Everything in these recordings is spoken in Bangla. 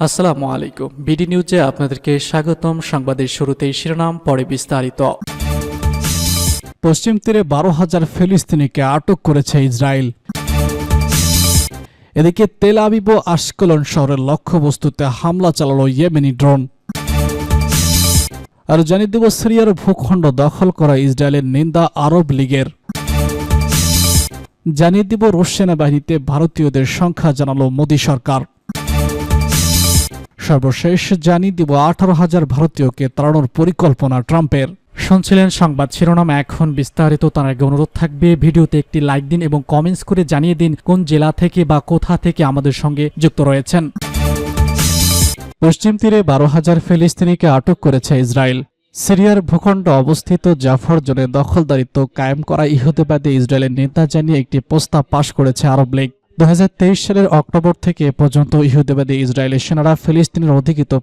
আসসালামু আলাইকুম। বিডি নিউজে আপনাদেরকে স্বাগতম। সংবাদের শুরুতেই শিরোনাম, পরে বিস্তারিত। পশ্চিম তীরে 12,000 ফিলিস্তিনিকে আটক করেছে ইসরায়েল। এদিকে তেল আবিব ও আশকলন শহরের লক্ষ্যবস্তুতে হামলা চালালো ইয়েমেনি ড্রোন। আর জানিয়ে দেব, সিরিয়ার ভূখণ্ড দখল করা ইসরায়েলের নিন্দা আরব লীগের। জানিয়ে দিব, রুশ সেনাবাহিনীতে ভারতীয়দের সংখ্যা জানালো মোদী সরকার। সর্বশেষ জানিয়ে দিব, 18,000 ভারতীয়কে তাড়ানোর পরিকল্পনা ট্রাম্পের। শুনছিলেন সংবাদ শিরোনাম, এখন বিস্তারিত। তার আগে অনুরোধ থাকবে, ভিডিওতে একটি লাইক দিন এবং কমেন্টস করে জানিয়ে দিন কোন জেলা থেকে বা কোথা থেকে আমাদের সঙ্গে যুক্ত রয়েছেন। পশ্চিম তীরে 12,000 ফিলিস্তিনিকে আটক করেছে ইসরায়েল। সিরিয়ার ভূখণ্ড অবস্থিত জাফর জোনে দখলদারিত্ব কায়েম করা ইহুদিবাদী ইসরায়েলের নেতা জানিয়ে একটি প্রস্তাব পাশ করেছে আরব লীগ। 2023 সালের অক্টোবর থেকে এ পর্যন্ত ইহুদিবাদী ইসরায়েলের সেনারা ফিলিস্তিনের অধিকৃত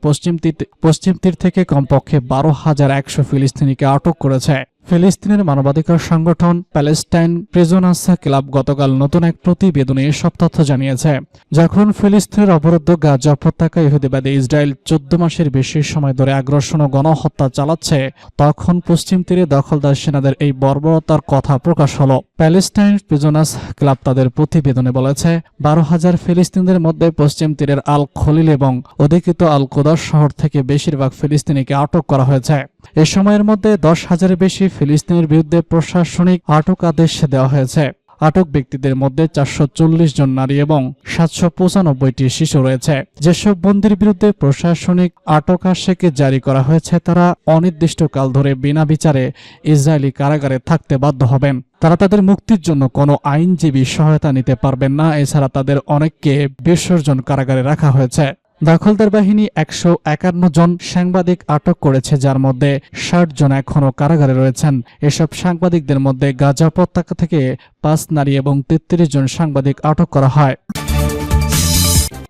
পশ্চিম তীর থেকে কমপক্ষে 12,100 ফিলিস্তিনিকে আটক করেছে। ফিলিস্তিনের মানবাধিকার সংগঠন প্যালেস্টাইন প্রিজনার্স ক্লাব গতকাল নতুন এক প্রতিবেদনে এসব তথ্য জানিয়েছে। যখন ফিলিস্তিনের অবরুদ্ধ গাজা উপত্যকায় ইহুদিবাদী ইসরায়েল 14 মাসের বেশি সময় ধরে আগ্রাসন ও গণহত্যা চালাচ্ছে, তখন পশ্চিম তীরে দখলদার সেনাদের এই বর্বরতার কথা প্রকাশ হল। প্যালেস্টাইন প্রিজনার্স ক্লাব তাদের প্রতিবেদনে বলেছে, 12,000 ফিলিস্তিনদের মধ্যে পশ্চিম তীরের আল খলিল এবং অধিকৃত আল কোদাস শহর থেকে বেশিরভাগ ফিলিস্তিনিকে আটক করা হয়েছে। এ সময়ের মধ্যে 10,000-এর বেশি ফিলিস্তিনের বিরুদ্ধে প্রশাসনিক আটক আদেশ দেওয়া হয়েছে। আটক ব্যক্তিদের মধ্যে 440 জন নারী এবং 795টি শিশু রয়েছে। যেসব বন্দীর বিরুদ্ধে প্রশাসনিক আটক আদেশ জারি করা হয়েছে, তারা অনির্দিষ্টকাল ধরে বিনা বিচারে ইসরায়েলি কারাগারে থাকতে বাধ্য হবেন। তারা তাদের মুক্তির জন্য কোনো আইনজীবী সহায়তা নিতে পারবেন না। এছাড়া তাদের অনেককে বিসর্জন কারাগারে রাখা হয়েছে। দখলদার বাহিনী 151 জন সাংবাদিক আটক করেছে, যার মধ্যে 60 জন এখনও কারাগারে রয়েছেন। এসব সাংবাদিকদের মধ্যে গাজা উপত্যকা থেকে 5 নারী এবং 33 জন সাংবাদিক আটক করা হয়।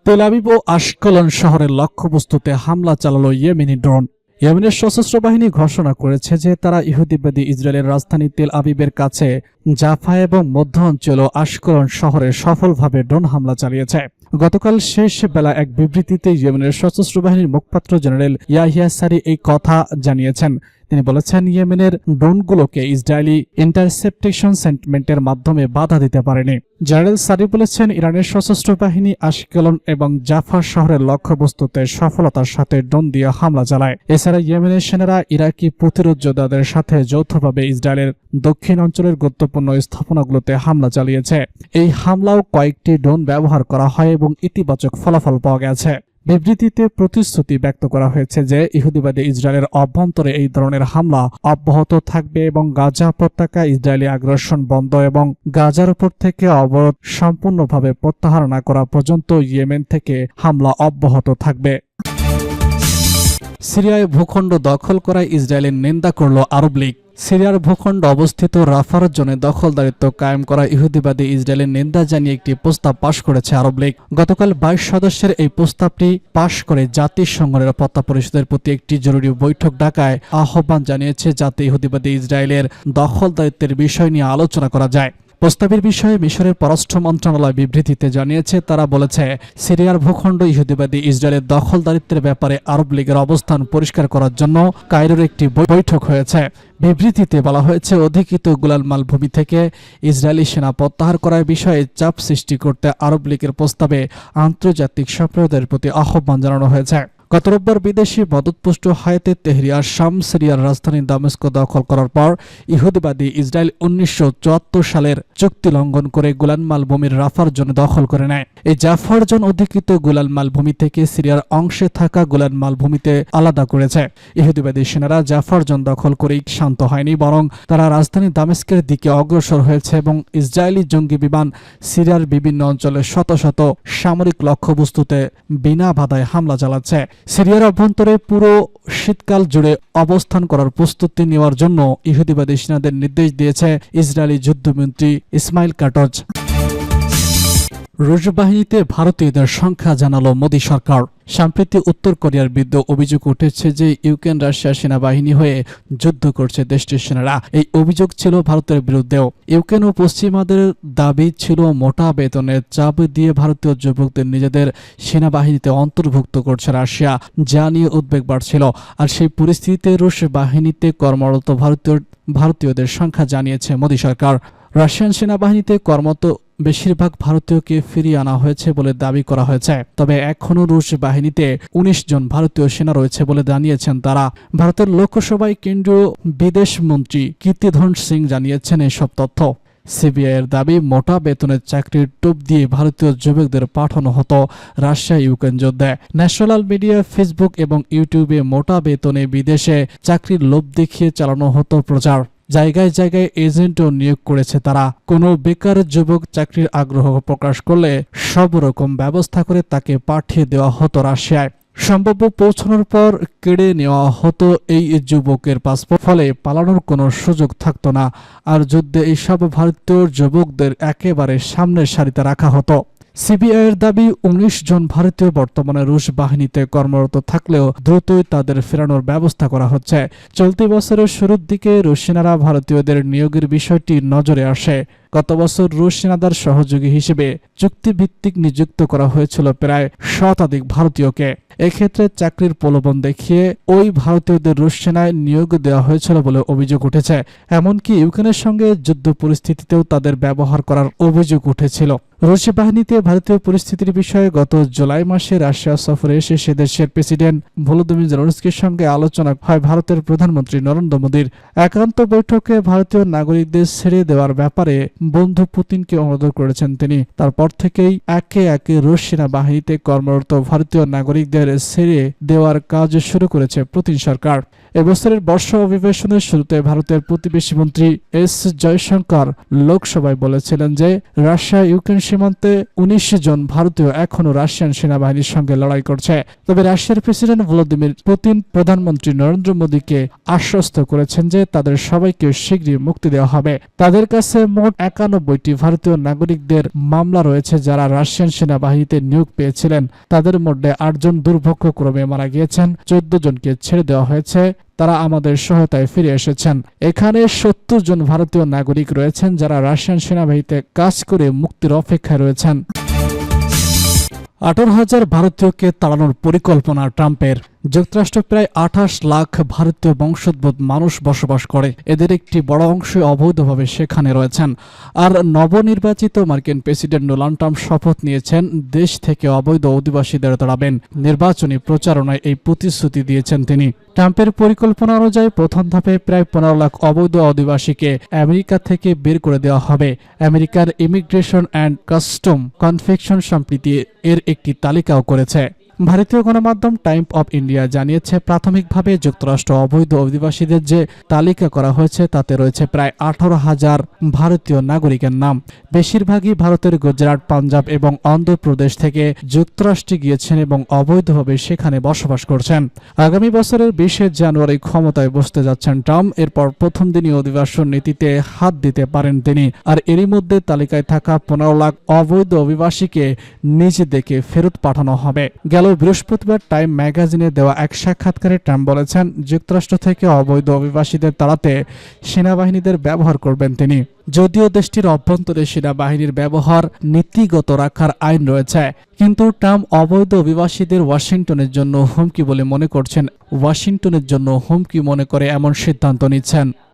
তেল আবিব ও আশকলন শহরের লক্ষ্যবস্তুতে হামলা চালালো ইয়েমেনি ড্রোন। ইয়েমেনের সশস্ত্র বাহিনী ঘোষণা করেছে যে তারা ইহুদিবাদী ইসরায়েলের রাজধানী তেল আবিবের কাছে জাফা এবং মধ্য অঞ্চল ও আশকলন শহরে সফলভাবে ড্রোন হামলা চালিয়েছে। গতকাল শেষ বেলা এক বিবৃতিতে ইয়েমেনের সশস্ত্র বাহিনীর মুখপাত্র জেনারেল ইয়াহিয়া সারি এই কথা জানিয়েছেন। তিনি বলেছেন, ইয়েমেনের ড্রোনগুলোকে ইসরায়েলি ইন্টারসেপ্টেশন সেন্টিমেন্টের মাধ্যমে বাধা দিতে পারেনি। জেনারেল সারি বলেছেন, ইরানের সশস্ত্র বাহিনী আশকেলন এবং জাফা শহরের লক্ষ্যবস্তুতে সফলতার সাথে ড্রোন দিয়ে হামলা চালায়। এছাড়া ইয়েমেনের সেনারা ইরাকি প্রতিরোধ যোদ্ধাদের সাথে যৌথভাবে ইসরায়েলের দক্ষিণ অঞ্চলের গুরুত্বপূর্ণ স্থাপনাগুলোতে হামলা চালিয়েছে। এই হামলাও কয়েকটি ড্রোন ব্যবহার করা হয় এবং ইতিবাচক ফলাফল পাওয়া গেছে। বিবৃতিতে প্রতিশ্রুতি ব্যক্ত করা হয়েছে যে ইহুদিবাদী ইসরায়েলের অভ্যন্তরে এই ধরনের হামলা অব্যাহত থাকবে এবং গাজা উপত্যকায় ইসরায়েলি আগ্রাসন বন্ধ এবং গাজার উপর থেকে অবরোধ সম্পূর্ণভাবে প্রত্যাহার না করা পর্যন্ত ইয়েমেন থেকে হামলা অব্যাহত থাকবে। সিরিয়ায় ভূখণ্ড দখল করায় ইসরায়েলের নিন্দা করল আরব লীগ। সিরিয়ার ভূখণ্ড অবস্থিত রাফার জোনে দখলদারিত্ব কায়েম করা ইহুদিবাদী ইসরায়েলের নিন্দা জানিয়ে একটি প্রস্তাব পাশ করেছে আরব লীগ। গতকাল 22 সদস্যের এই প্রস্তাবটি পাশ করে জাতিসংঘ নিরাপত্তা পরিষদের প্রতি একটি জরুরি বৈঠক ডাকায় আহ্বান জানিয়েছে, যাতে ইহুদিবাদী ইসরায়েলের দখলদারিত্বের বিষয় নিয়ে আলোচনা করা যায়। প্রস্তাবের বিষয়ে মিশরের পররাষ্ট্র মন্ত্রণালয় বিবৃতিতে জানিয়েছে, তারা বলেছে, সিরিয়ার ভূখণ্ড ইহুদিবাদী ইসরায়েলের দখলদারিত্বের ব্যাপারে আরব লীগের অবস্থান পরিষ্কার করার জন্য কায়রোর একটি বৈঠক হয়েছে। বিবৃতিতে বলা হয়েছে, অধিকৃত গোলান মালভূমি থেকে ইসরায়েলি সেনা প্রত্যাহার করার বিষয়ে চাপ সৃষ্টি করতে আরব লীগের প্রস্তাবে আন্তর্জাতিক সম্প্রদায়ের প্রতি আহ্বান জানানো হয়েছে। গত রোববার বিদেশি মদতপুষ্ট হায়াতে তেহরিয়ার শাম সিরিয়ার রাজধানী দামেস্ক দখল করার পর ইহুদিবাদী ইসরায়েল 1974 সালের চুক্তি লঙ্ঘন করে গোলান মালভূমির রাফার জোন দখল করে নেয়। এই জাফার জোন অধিকৃত গোলান মালভূমি থেকে সিরিয়ার অংশে থাকা গোলান মালভূমিতে আলাদা করেছে। ইহুদিবাদী সেনারা জাফার জোন দখল করেই শান্ত হয়নি, বরং তারা রাজধানী দামেস্কের দিকে অগ্রসর হয়েছে এবং ইসরায়েলি জঙ্গি বিমান সিরিয়ার বিভিন্ন অঞ্চলে শত শত সামরিক লক্ষ্যবস্তুতে বিনা বাধায় হামলা চালাচ্ছে। সিরিয়ার অভ্যন্তরে পুরো শীতকাল জুড়ে অবস্থান করার প্রস্তুতি নেওয়ার জন্য ইহুদিবাদী সেনাদের নির্দেশ দিয়েছে ইসরায়েলি যুদ্ধমন্ত্রী ইসমাইল কাটজ। রুশ বাহিনীতে ভারতীয়দের সংখ্যা জানালো মোদী সরকার। সম্প্রতি উত্তর কোরিয়ার বিরুদ্ধে অভিযোগ উঠেছে যে ইউক্রেন রাশিয়া সেনাবাহিনী হয়ে যুদ্ধ করছে দেশটির সেনারা। এই অভিযোগ ছিল ভারতের বিরুদ্ধেও। ইউক্রেন ও পশ্চিমাদের দাবি ছিল মোটা বেতনের চাপ দিয়ে ভারতীয় যুবকদের নিজেদের সেনাবাহিনীতে অন্তর্ভুক্ত করছে রাশিয়া, যা নিয়ে উদ্বেগ বাড়ছিল। আর সেই পরিস্থিতিতে রুশ বাহিনীতে কর্মরত ভারতীয়দের সংখ্যা জানিয়েছে মোদী সরকার। রাশিয়ান সেনাবাহিনীতে কর্মরত বেশিরভাগ ভারতীয়কে ফিরিয়ে আনা হয়েছে বলে দাবি করা হয়েছে। তবে এখনও রুশ বাহিনীতে ১৯ জন ভারতীয় সেনা রয়েছে বলে জানিয়েছেন তারা। ভারতের লোকসভায় কেন্দ্রীয় বিদেশ মন্ত্রী কীর্তিধন সিং জানিয়েছেন এসব তথ্য। সিবিআইয়ের দাবি, মোটা বেতনের চাকরির টোপ দিয়ে ভারতীয় যুবকদের পাঠানো হতো রাশিয়া ইউক্রেন যুদ্ধে। ন্যাশনাল মিডিয়া, ফেসবুক এবং ইউটিউবে মোটা বেতনে বিদেশে চাকরির লোভ দেখিয়ে চালানো হতো প্রচার। জায়গায় জায়গায় এজেন্টও নিয়োগ করেছে তারা। কোনো বেকার যুবক চাকরির আগ্রহ প্রকাশ করলে সব রকম ব্যবস্থা করে তাকে পাঠিয়ে দেওয়া হতো রাশিয়ায়। সম্ভাব্য পৌঁছানোর পর কেড়ে নেওয়া হতো এই যুবকের পাসপোর্ট, ফলে পালানোর কোনো সুযোগ থাকতো না। আর যুদ্ধে এইসব ভারতীয় যুবকদের একেবারে সামনের সারিতে রাখা হতো। সিবিআইয়ের দাবি, ১৯ জন ভারতীয় বর্তমানে রুশ বাহিনীতে কর্মরত থাকলেও দ্রুতই তাদের ফেরানোর ব্যবস্থা করা হচ্ছে। চলতি বছরের শুরুর দিকে রুশ সেনারা ভারতীয়দের নিয়োগের বিষয়টি নজরে আসে। গত বছর রুশ সেনাদের সহযোগী হিসেবে চুক্তিভিত্তিক নিযুক্ত করা হয়েছিল প্রায় শতাধিক ভারতীয়কে। এক্ষেত্রে চাকরির প্রলোভন দেখিয়ে ওই ভারতীয়দের রুশ সেনায় নিয়োগ দেওয়া হয়েছিল বলে অভিযোগ উঠেছে। এমনকি ইউক্রেনের সঙ্গে যুদ্ধ পরিস্থিতিতেও তাদের ব্যবহার করার অভিযোগ উঠেছিল। রুশ বাহিনীতে ভারতীয় পরিস্থিতির বিষয়ে গত জুলাই মাসে রাশিয়া সফরে এসে সে দেশের প্রেসিডেন্ট ভলোদিমির জেলেনস্কির সঙ্গে আলোচনা হয় ভারতের প্রধানমন্ত্রী নরেন্দ্র মোদীর। একান্ত বৈঠকে ভারতীয় নাগরিকদের ছেড়ে দেওয়ার ব্যাপারে বন্ধু পুতিনকে অনুরোধ করেছেন তিনি। তারপর থেকেই একে একে রুশ সেনাবাহিনীতে কর্মরত ভারতীয় নাগরিকদের ছেড়ে দেওয়ার কাজ শুরু করেছে পুতিন সরকার। এবছরের বর্ষা অধিবেশনের শুরুতে ভারতের প্রতিবেশী মন্ত্রী এস জয়শঙ্কর লোকসভায় বলেছিলেন যে রাশিয়া ইউক্রেন সীমান্তে ১৯ জন ভারতীয় এখনও রাশিয়ান সেনাবাহিনীর সঙ্গে লড়াই করছে। তবে রাশিয়ার প্রেসিডেন্ট ভলোদিমির পুতিন প্রধানমন্ত্রী নরেন্দ্র মোদীকে আশ্বস্ত করেছেন যে তাদের সবাইকে শীঘ্রই মুক্তি দেওয়া হবে। তাদের কাছে মোট ৯১টি ভারতীয় নাগরিকদের মামলা রয়েছে যারা রাশিয়ান সেনাবাহিনীতে নিয়োগ পেয়েছিলেন। তাদের মধ্যে ৮ জন দুর্ভাগ্যক্রমে মারা গিয়েছেন, ১৪ জনকে ছেড়ে দেওয়া হয়েছে। তারা আমাদের সহায়তায় ফিরে এসেছেন। এখানে ৭০ জন ভারতীয় নাগরিক রয়েছেন যারা রাশিয়ান সেনাবাহিনীতে কাজ করে মুক্তির অপেক্ষায় রয়েছেন। ১৮,০০০ ভারতীয়কে তাড়ানোর পরিকল্পনা ট্রাম্পের। যুক্তরাষ্ট্রে প্রায় ২৮ লাখ ভারতীয় বংশোদ্ভূত মানুষ বসবাস করে। এদের একটি বড় অংশ অবৈধভাবে সেখানে রয়েছেন। আর নবনির্বাচিত মার্কিন প্রেসিডেন্ট ডোনাল্ড ট্রাম্প শপথ নিয়েছেন দেশ থেকে অবৈধ অধিবাসীদের তাড়াবেন। নির্বাচনী প্রচারণায় এই প্রতিশ্রুতি দিয়েছেন তিনি। ট্রাম্পের পরিকল্পনা অনুযায়ী প্রথম ধাপে প্রায় ১৫ লাখ অবৈধ অধিবাসীকে আমেরিকা থেকে বের করে দেওয়া হবে। আমেরিকার ইমিগ্রেশন অ্যান্ড কাস্টম কনফেকশন সম্প্রতি এর একটি তালিকাও করেছে। ভারতীয় গণমাধ্যম টাইম অফ ইন্ডিয়া জানিয়েছে, প্রাথমিকভাবে যুক্তরাষ্ট্র অবৈধ অধিবাসীদের যে তালিকা করা হয়েছে তাতে রয়েছে প্রায় ১৮,০০০ ভারতীয় নাগরিকের নাম। বেশিরভাগই ভারতের গুজরাট, পাঞ্জাব এবং অন্ধ্রপ্রদেশ থেকে যুক্তরাষ্ট্রে গিয়েছেন এবং অবৈধভাবে সেখানে বসবাস করছেন। আগামী বছরের ২০ জানুয়ারি ক্ষমতায় বসতে যাচ্ছেন ট্রাম্প। এরপর প্রথম দিনই অভিবাসন নীতিতে হাত দিতে পারেন তিনি। আর এরই মধ্যে তালিকায় থাকা ১৫ লাখ অবৈধ অভিবাসীকে নিজ দেখে ফেরত পাঠানো হবে। গেল বৃহস্পতিবার টাইম ম্যাগাজিনে দেওয়া এক সাক্ষাৎকারে ট্রাম্প বলেছেন, যুক্তরাষ্ট্র থেকে অবৈধ অভিবাসীদের তাড়াতে সেনাবাহিনীদের ব্যবহার করবেন তিনি। যদিও দেশটির অভ্যন্তরে সেনাবাহিনীর ব্যবহার নীতিগত রাখার আইন রয়েছে, কিন্তু ট্রাম্প অবৈধ অভিবাসীদের ওয়াশিংটনের জন্য হুমকি বলে মনে করছেন। ওয়াশিংটনের জন্য হুমকি মনে করে এমন সিদ্ধান্ত নিচ্ছেন।